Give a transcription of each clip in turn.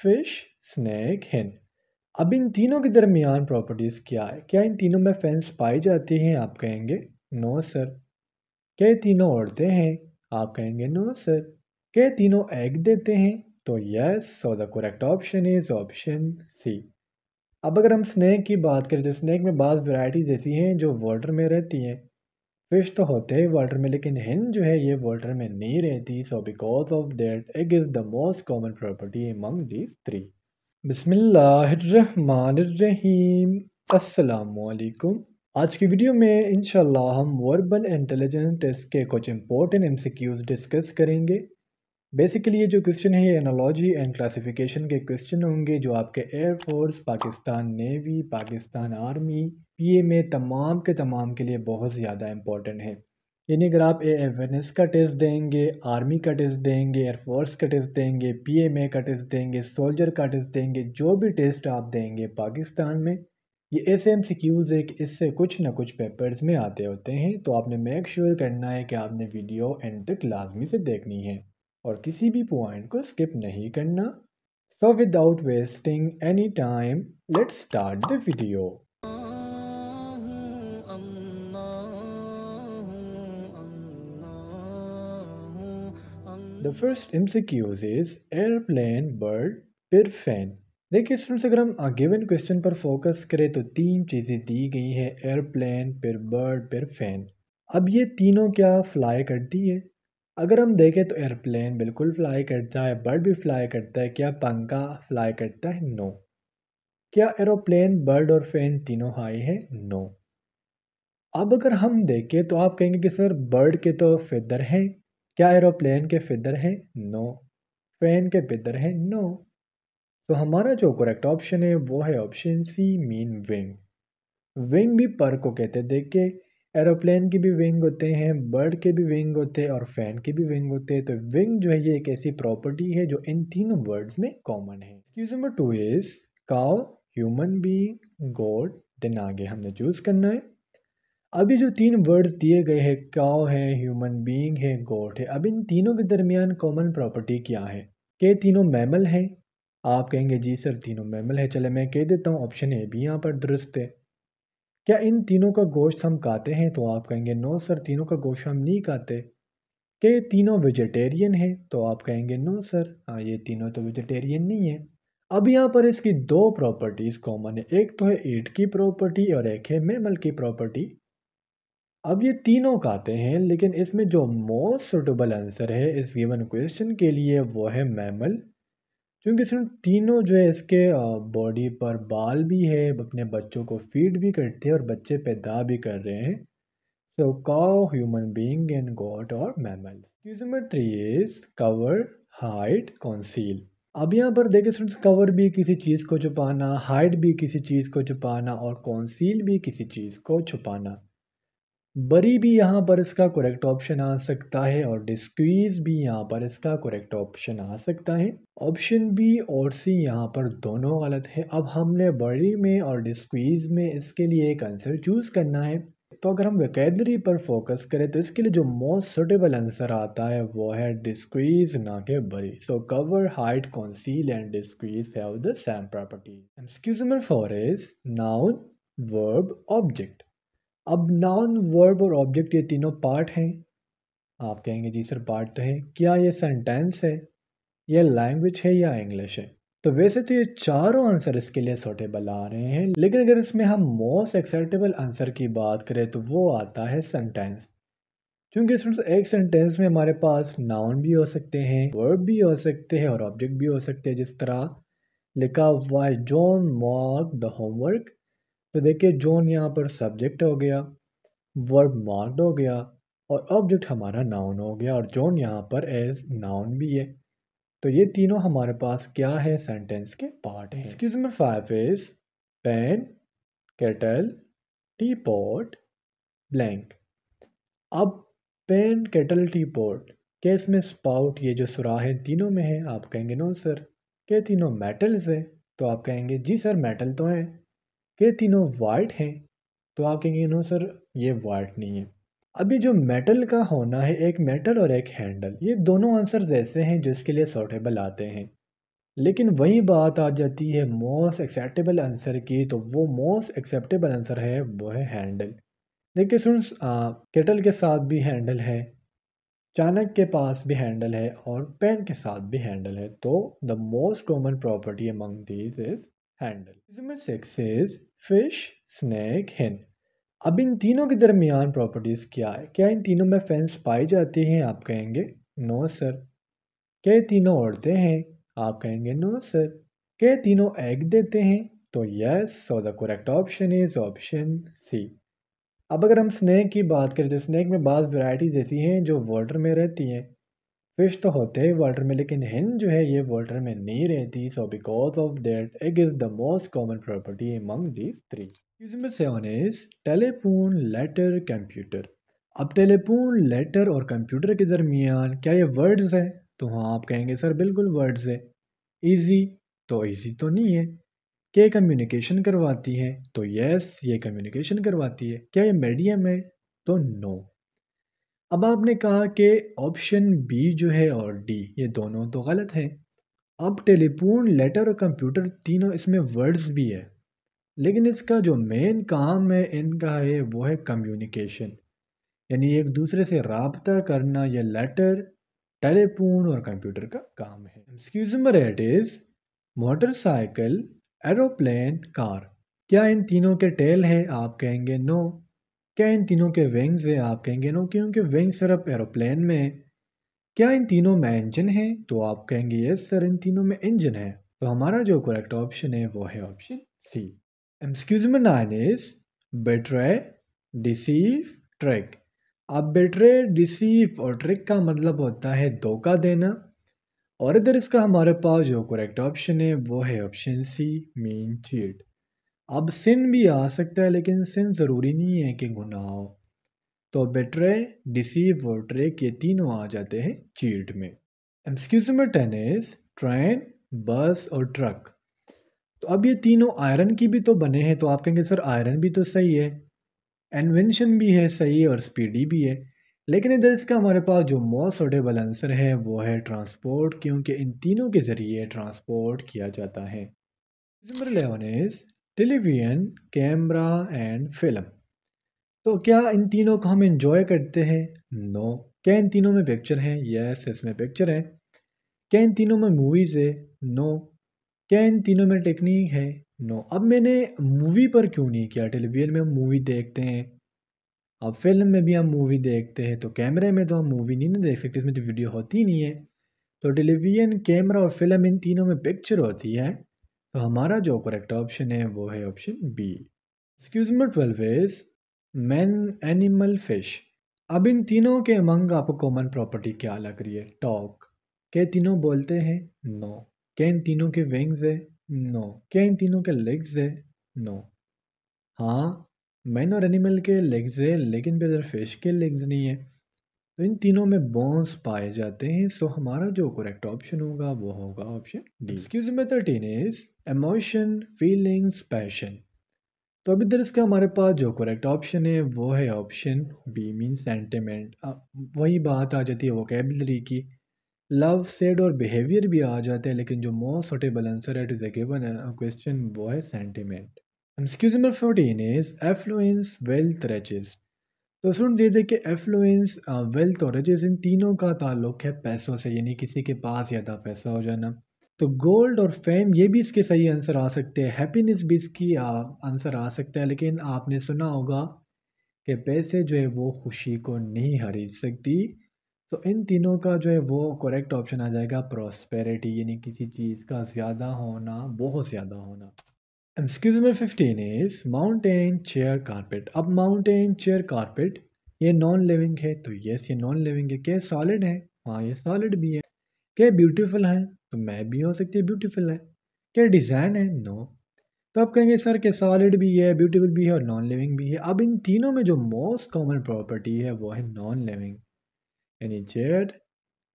Fish, snack, hen। अब इन तीनों के दरमियान प्रॉपर्टीज़ क्या है? क्या इन तीनों में फैंस पाई जाती हैं? आप कहेंगे नो सर। क्या ये तीनों उड़ते हैं? आप कहेंगे नो सर। क्या ये तीनों एग देते हैं? तो yes, so the correct option is option C. अब अगर हम स्नैक की बात करें तो स्नैक में बाज़ वैरायटीज़ ऐसी हैं जो वाटर में रहती हैं। फिश तो होते हैं वाटर में, लेकिन hen जो है ये वाटर में नहीं रहती। So because of that egg is the most common property among these three. बिस्मिल्लाहिर्रहमानिर्रहीम। अस्सलामुअलैकुम। आज की वीडियो में इंशाल्लाह हम वर्बल इंटेलिजेंस टेस्ट के कुछ इंपॉर्टेंट एमसीक्यूज डिस्कस करेंगे। बेसिकली ये जो क्वेश्चन है ये एनालॉजी एंड क्लासिफिकेशन के क्वेश्चन होंगे जो आपके air force, Pakistan navy, Pakistan army, PA में तमाम के तमाम के लिए बहुत ज़्यादा इंपॉर्टेंट है। यानी अगर आप एवेनेस का टेस्ट देंगे, आर्मी का टेस्ट देंगे, एयरफोर्स का टेस्ट देंगे, पीएमए का टेस्ट देंगे, सोल्जर का टेस्ट देंगे, जो भी टेस्ट आप देंगे पाकिस्तान में, ये ऐसे एमसीक्यूज़ है कि इससे कुछ ना कुछ पेपर्स में आते होते हैं। तो आपने मेक श्योर करना है कि आपने वीडियो एंड तक लाजमी से देखनी है और किसी भी पॉइंट को स्किप नहीं करना। So without wasting any time let's start the video. The first MCQs is airplane, bird, फिर फैन। देखिए स्टूडेंट्स, अगर हम गिवन क्वेश्चन पर फोकस करें तो तीन चीज़ें दी गई हैं, एयरप्लेन, फिर बर्ड, फिर फैन। अब ये तीनों क्या फ्लाई करती है? अगर हम देखें तो एयरप्लेन बिल्कुल फ्लाई करता है, बर्ड भी फ्लाई करता है। क्या पंखा फ्लाई करता है? नो। क्या एरोप्लेन, बर्ड और फैन तीनों हाई है? नो। अब अगर हम देखें तो आप कहेंगे कि सर बर्ड के तो फेदर हैं, क्या एरोप्लेन के फेदर हैं? नो। फैन के फेदर हैं? नो। तो हमारा जो करेक्ट ऑप्शन है वो है option C, mean wing. Wing भी पर को कहते हैं। देखिए एरोप्लेन की भी विंग होते हैं, बर्ड के भी विंग होते हैं और फैन के भी विंग होते हैं। तो विंग जो है ये एक ऐसी प्रॉपर्टी है जो इन तीनों वर्ड्स में कॉमन है। Excuse number 2 is cow, human being, god. Then आगे हमने चूज करना है। अभी जो तीन वर्ड्स दिए गए हैं, काउ है, ह्यूमन बीइंग है, गॉड है, अब इन तीनों के दरमियान कॉमन प्रॉपर्टी क्या है? क्या तीनों मैमल हैं? आप कहेंगे जी सर तीनों मैमल है। चले मैं कह देता हूँ ऑप्शन ए भी यहाँ पर दुरुस्त है। क्या इन तीनों का गोश्त हम खाते हैं? तो आप कहेंगे नो सर, तीनों का गोश्त हम नहीं खाते। क्या ये तीनों वेजिटेरियन हैं? तो आप कहेंगे नो सर, हाँ ये तीनों तो वेजिटेरियन नहीं है। अब यहाँ पर इसकी दो प्रॉपर्टीज़ कॉमन है, एक तो है ईट की प्रॉपर्टी और एक है मैमल की प्रॉपर्टी। अब ये तीनों खाते हैं, लेकिन इसमें जो मोस्ट सुटेबल आंसर है इस गिवन क्वेश्चन के लिए वो है मैमल। क्योंकि सिर्फ तीनों जो है इसके बॉडी पर बाल भी है, अपने बच्चों को फीड भी करते हैं और बच्चे पैदा भी कर रहे हैं। So cow, human being and goat और mammal. Question number 3 is cover, hide, conceal. अब यहाँ पर देखिए स्टूडेंट्स, कवर भी किसी चीज़ को छुपाना, हाइड भी किसी चीज़ को छुपाना और कंसील भी किसी चीज़ को छुपाना। बरी भी यहाँ पर इसका करेक्ट ऑप्शन आ सकता है और डिस्क्रीज भी यहाँ पर इसका करेक्ट ऑप्शन आ सकता है। ऑप्शन बी और सी यहाँ पर दोनों गलत है। अब हमने बरी में और डिस्क्रीज में इसके लिए एक आंसर चूज करना है। तो अगर हम वोकैबुलरी पर फोकस करें तो इसके लिए जो मोस्ट सुटेबल आंसर आता है वो है डिस्क्रीज, ना कि बरी। सो cover, hide, conceal and decrease have the same property. Excuse number 4 is noun, verb, object. अब नाउन, वर्ब और ऑब्जेक्ट ये तीनों पार्ट हैं। आप कहेंगे जी सर पार्ट तो है। क्या ये सेंटेंस है, या लैंग्वेज है, या इंग्लिश है? तो वैसे तो ये चारों आंसर इसके लिए सूटेबल आ रहे हैं, लेकिन अगर इसमें हम मोस्ट एक्सेप्टेबल आंसर की बात करें तो वो आता है सेंटेंस। क्योंकि इसमें एक सेंटेंस में हमारे पास नाउन भी हो सकते हैं, वर्ब भी हो सकते हैं और ऑब्जेक्ट भी हो सकते हैं। जिस तरह लिखा हुआ है जॉन मार्क द होमवर्क। तो देखिए जॉन यहाँ पर सब्जेक्ट हो गया, वर्ब मार्क्ड हो गया और ऑब्जेक्ट हमारा नाउन हो गया और जॉन यहाँ पर एज नाउन भी है। तो ये तीनों हमारे पास क्या है? सेंटेंस के पार्ट हैं। Excuse number 5 is pen, kettle, teapot, blank. अब पेन, केटल, टी पॉट, क्या इसमें स्पाउट ये जो सुराख है तीनों में है? आप कहेंगे नो सर। क्या तीनों मेटल्स है? तो आप कहेंगे जी सर मेटल तो है। क्या तीनों वाइट हैं? तो आप कहेंगे नो सर ये वाइट नहीं है। अभी जो मेटल का होना है, एक मेटल और एक हैंडल, ये दोनों आंसर्स ऐसे हैं जो इसके लिए सूटेबल आते हैं। लेकिन वही बात आ जाती है मोस्ट एक्सेप्टेबल आंसर की, तो वो मोस्ट एक्सेप्टेबल आंसर है वो है हैंडल। देखिए स्टूडेंट्स, केटल के साथ भी हैंडल है, चाणक्य के पास भी हैंडल है और पेन के साथ भी हैंडल है, तो the most common property among these is handle. Number 6 is fish, snake, hen। अब इन तीनों के दरमियान प्रॉपर्टीज क्या है? क्या इन तीनों में फेंस पाई जाती हैं? आप कहेंगे नो सर। क्या ये तीनों उड़ते हैं? आप कहेंगे नो सर। क्या ये तीनों एग देते हैं? तो yes, so the correct option is option C. अब अगर हम स्नेक की बात करें तो स्नेक में बाज़ वैराइटीज़ ऐसी हैं जो वाटर में रहती हैं। फिश तो होते हैं वाटर में, लेकिन hen जो है ये वाटर में नहीं रहती। So because of that egg is the most common property among these three. Number 7 is telephone, letter, computer. अब टेलीफोन, लेटर और कंप्यूटर के दरमियान क्या ये वर्ड्स हैं? तो हाँ, आप कहेंगे सर बिल्कुल वर्ड्स है। ईजी, तो ईजी तो नहीं है। क्या ये कम्युनिकेशन करवाती है? तो यस, ये कम्युनिकेशन करवाती है। क्या ये मीडियम है? तो नो। अब आपने कहा कि ऑप्शन बी जो है और डी ये दोनों तो गलत हैं। अब टेलीफोन, लेटर और कंप्यूटर तीनों इसमें वर्ड्स भी है, लेकिन इसका जो मेन काम है इनका है वो है कम्युनिकेशन, यानी एक दूसरे से राब्ता करना। ये लेटर, टेलीफोन और कंप्यूटर का काम है। Excuse number 8 is motorcycle, aeroplane, car. क्या इन तीनों के टेल है? आप कहेंगे नो। क्या इन तीनों के विंग्स हैं? आप कहेंगे नो, क्योंकि विंग सिर्फ एरोप्लेन में है। क्या इन तीनों में इंजन है? तो आप कहेंगे यस सर, इन तीनों में इंजन है। तो हमारा जो करेक्ट ऑप्शन है वो है option C. Excuse number 9 is betray, deceive, trick. अब बेट्रे, डिसीव और ट्रिक का मतलब होता है धोखा देना, और इधर इसका हमारे पास जो करेक्ट ऑप्शन है वो है ऑप्शन सी, मीन चीट। अब सिन भी आ सकता है, लेकिन सिन ज़रूरी नहीं है कि गुनाह हो। तो बेट्रे, डिसीव और ट्रिक ये तीनों आ जाते हैं चीट में। एक्सक्यूज नंबर 10 इज ट्रेन, बस और ट्रक। तो अब ये तीनों आयरन की भी तो बने हैं, तो आप कहेंगे सर आयरन भी तो सही है, इन्वेंशन भी है सही और स्पीडी भी है, लेकिन इधर इसका हमारे पास जो मोस्ट सूटेबल आंसर है वो है ट्रांसपोर्ट, क्योंकि इन तीनों के ज़रिए ट्रांसपोर्ट किया जाता है। Number 11 is television, camera and film. तो क्या इन तीनों को हम इंजॉय करते हैं? नो। क्या इन तीनों में पिक्चर हैं? यस, इसमें पिक्चर है। क्या इन तीनों में मूवीज़ है? नो। क्या इन तीनों में टेक्निक है? नो। अब मैंने मूवी पर क्यों नहीं किया? टेलीविजन में हम मूवी देखते हैं, अब फिल्म में भी हम मूवी देखते हैं, तो कैमरे में तो हम मूवी नहीं ना देख सकते, इसमें तो वीडियो होती नहीं है। तो टेलीविजन, कैमरा और फिल्म इन तीनों में पिक्चर होती है, तो हमारा जो करेक्ट ऑप्शन है वो है option B. Excuse number 12 is man, animal, fish. अब इन तीनों के अमंग आपको कॉमन प्रॉपर्टी क्या लग रही है? टॉक। क्या ये तीनों बोलते हैं? नो। क्या इन तीनों के विंग्स है? नो। क्या इन तीनों के लेग्स है? नो। हाँ, मैन और एनिमल के लेग्स है, लेकिन फिर फिश के लेग्स नहीं है। तो इन तीनों में बोन्स पाए जाते हैं, सो हमारा जो करेक्ट ऑप्शन होगा वो होगा option D. Excuse number 13 is emotion, feelings, passion. तो अभी इधर इसका हमारे पास जो करेक्ट ऑप्शन है वो है ऑप्शन बी, मीन सेंटिमेंट। वही बात आ जाती है वोकेबलरी की, लव, सेड और बिहेवियर भी आ जाते हैं, लेकिन जो मोस्ट सुटेबल आंसर है टू द गिवन क्वेश्चन वो है sentiment. Excuse number 14 is affluence, wealth, riches. तो सुन ये देखिए, एफ्लुएंस, वेल्थ और रिचेस इन तीनों का ताल्लुक है पैसों से, यानी किसी के पास ज़्यादा पैसा हो जाना। तो गोल्ड और फेम ये भी इसके सही आंसर आ सकते हैं, हैप्पीनेस भी इसकी आंसर आ सकता है, लेकिन आपने सुना होगा कि पैसे जो है वो खुशी को नहीं खरीद सकती। तो इन तीनों का जो है वो करेक्ट ऑप्शन आ जाएगा प्रॉस्पेरिटी, यानी किसी चीज़ का ज़्यादा होना, बहुत ज़्यादा होना। Excuse number 15 is mountain, chair, carpet. अब माउंटेन, चेयर, कारपेट ये नॉन लिविंग है, तो यस ये नॉन लिविंग है। क्या सॉलिड है? हाँ, ये सॉलिड भी है। क्या ब्यूटीफुल है? तो मैं भी हो सकती है ब्यूटीफुल है। क्या डिज़ाइन है? नो। तो आप कहेंगे सर कि सॉलिड भी है, ब्यूटीफुल भी है और नॉन लिविंग भी है। अब इन तीनों में जो मोस्ट कॉमन प्रॉपर्टी है वो है नॉन लिविंग, यानी चेयर,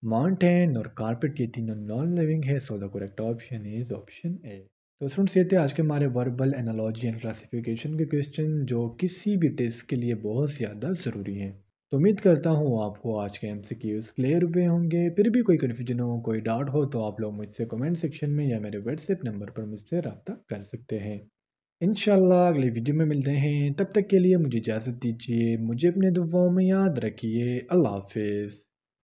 माउंटेन और कारपेट ये तीनों नॉन लिविंग है, सो the correct option is option A. तो स्टूडेंट्स ये थे आज के हमारे वर्बल एनालॉजी एंड क्लासिफिकेशन के क्वेश्चन, जो किसी भी टेस्ट के लिए बहुत ज़्यादा ज़रूरी हैं। तो उम्मीद करता हूँ आपको आज के एमसीक्यूज़ क्लियर हुए होंगे। फिर भी कोई कन्फ्यूजन हो, कोई डाउट हो तो आप लोग मुझसे कमेंट सेक्शन में या मेरे व्हाट्सएप नंबर पर मुझसे रब्ता कर सकते हैं। इंशाल्लाह अगली वीडियो में मिलते हैं, तब तक के लिए मुझे इजाज़त दीजिए। मुझे अपने दुआओं में याद रखिए। अल्लाह हाफ़िज़।